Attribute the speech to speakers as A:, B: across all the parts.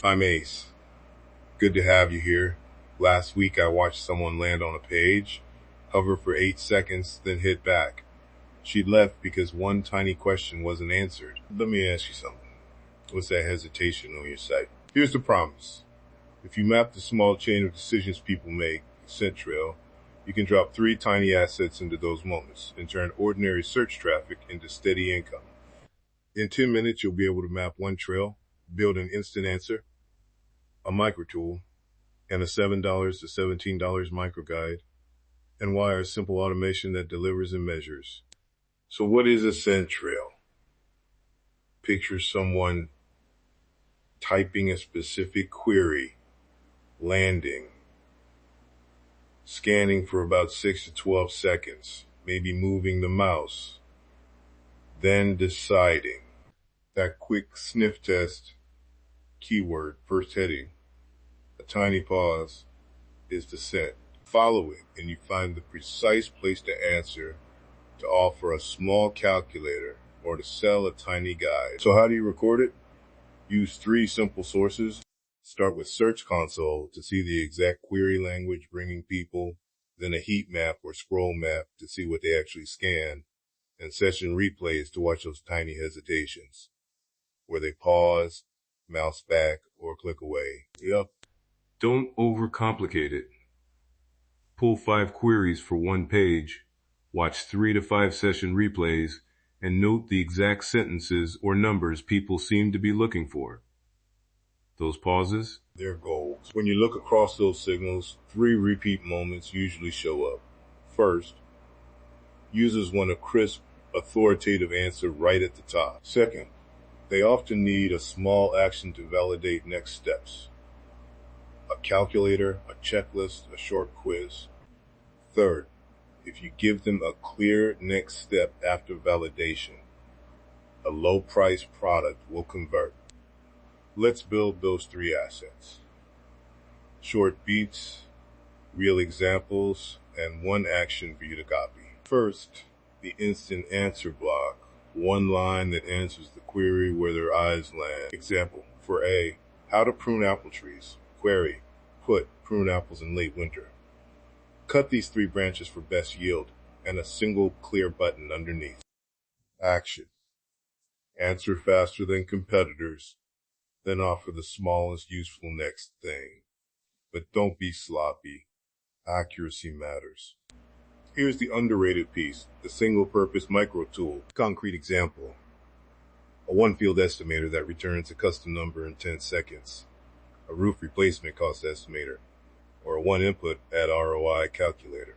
A: I'm Ace. Good to have you here. Last week I watched someone land on a page, hover for 8 seconds, then hit back. She left because one tiny question wasn't answered. Let me ask you something. What's that hesitation on your site? Here's the promise. If you map the small chain of decisions people make, scent trail, you can drop 3 tiny assets into those moments and turn ordinary search traffic into steady income. In 10 minutes, you'll be able to map one trail, build an instant answer, a micro tool, and a $7 to $17 micro guide, and wire simple automation that delivers and measures. So what is a scent trail? Picture someone typing a specific query, landing, scanning for about 6 to 12 seconds, maybe moving the mouse, then deciding. That quick sniff test, keyword, first heading, a tiny pause, is the scent. Follow it and you find the precise place to answer, to offer a small calculator, or to sell a tiny guide. So how do you record it? Use 3 simple sources. Start with Search Console to see the exact query language bringing people, then a heat map or scroll map to see what they actually scan, and session replays to watch those tiny hesitations, where they pause, mouse back, or click away. Yep.
B: Don't overcomplicate it. Pull 5 queries for one page, watch 3 to 5 session replays, and note the exact sentences or numbers people seem to be looking for. Those pauses?
A: They're goals. When you look across those signals, 3 repeat moments usually show up. First, users want a crisp, authoritative answer right at the top. Second, they often need a small action to validate next steps. A calculator, a checklist, a short quiz. Third, if you give them a clear next step after validation, a low-price product will convert. Let's build those 3 assets. Short beats, real examples, and one action for you to copy. First, the instant answer block. One line that answers the query where their eyes land. Example, for A, how to prune apple trees. Query, put prune apples in late winter. Cut these 3 branches for best yield, and a single clear button underneath. Action. Answer faster than competitors, then offer the smallest useful next thing. But don't be sloppy. Accuracy matters. Here's the underrated piece, the single-purpose micro tool. Concrete example. A one-field estimator that returns a custom number in 10 seconds. A roof replacement cost estimator. Or a one-input add ROI calculator.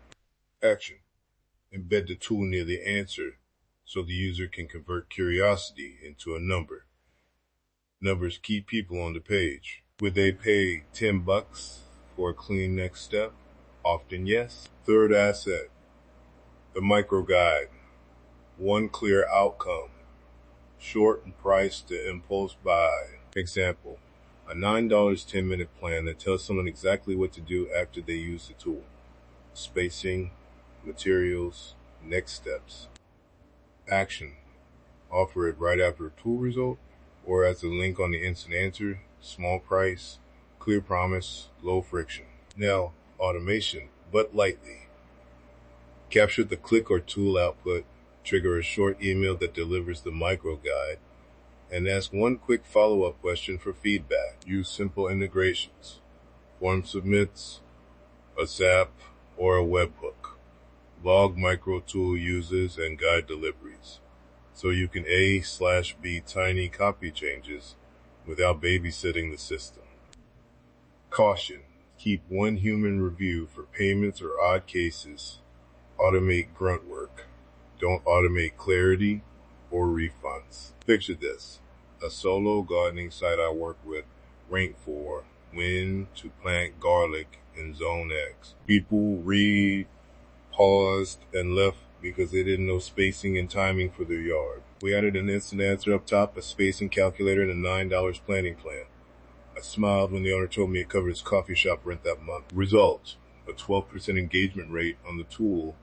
A: Action. Embed the tool near the answer so the user can convert curiosity into a number. Numbers keep people on the page. Would they pay $10 for a clean next step? Often yes. Third asset, the micro guide. One clear outcome. Short and priced to impulse buy. Example, a $9 10-minute plan that tells someone exactly what to do after they use the tool. Spacing, materials, next steps. Action. Offer it right after a tool result or as a link on the instant answer. Small price, clear promise, low friction. Now, automation, but lightly. Capture the click or tool output, trigger a short email that delivers the micro guide, and ask one quick follow-up question for feedback. Use simple integrations, form submits, a Zap, or a webhook. Log micro tool uses and guide deliveries, so you can A/B tiny copy changes without babysitting the system. Caution. Keep one human review for payments or odd cases. Automate grunt work. Don't automate clarity or refunds. Picture this. A solo gardening site I work with ranked for when to plant garlic in zone X. People read, paused, and left because they didn't know spacing and timing for their yard. We added an instant answer up top, a spacing calculator, and a $9 planning plan. I smiled when the owner told me it covered his coffee shop rent that month. Result, a 12% engagement rate on the tool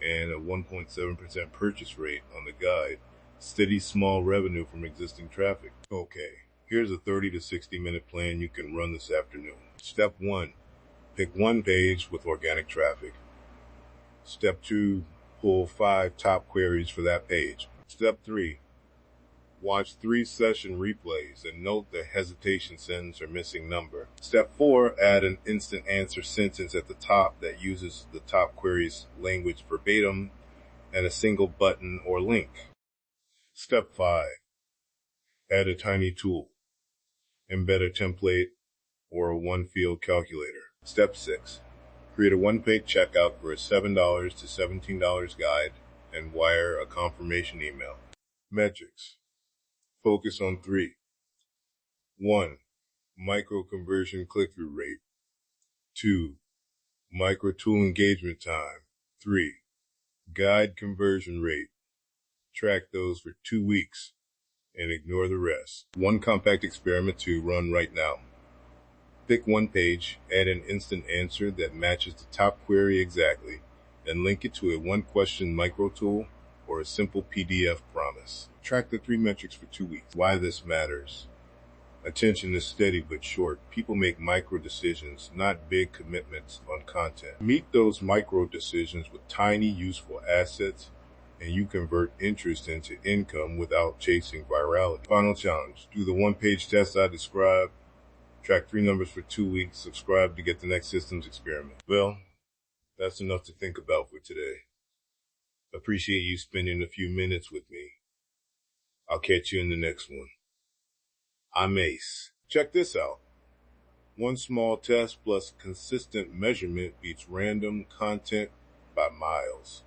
A: and a 1.7% purchase rate on the guide. Steady small revenue from existing traffic. Okay, Here's a 30 to 60 minute plan you can run this afternoon. Step 1. Pick one page with organic traffic. Step 2. Pull 5 top queries for that page. Step 3. Watch 3 session replays and note the hesitation sentence or missing number. Step 4. Add an instant answer sentence at the top that uses the top query's language verbatim and a single button or link. Step 5. Add a tiny tool. Embed a template or a one-field calculator. Step 6. Create a one-page checkout for a $7 to $17 guide and wire a confirmation email. Metrics. Focus on 3. 1. Micro conversion click-through rate. 2. Micro tool engagement time. 3. Guide conversion rate. Track those for 2 weeks and ignore the rest. One compact experiment to run right now. Pick one page, add an instant answer that matches the top query exactly, and link it to a one-question micro tool or a simple PDF promise. Track the 3 metrics for 2 weeks. Why this matters. Attention is steady but short. People make micro decisions, not big commitments on content. Meet those micro decisions with tiny, useful assets, and you convert interest into income without chasing virality. Final challenge. Do the one-page test I described. Track 3 numbers for 2 weeks. Subscribe to get the next systems experiment. Well, that's enough to think about for today. Appreciate you spending a few minutes with me. I'll catch you in the next one. I'm Ace. Check this out. One small test plus consistent measurement beats random content by miles.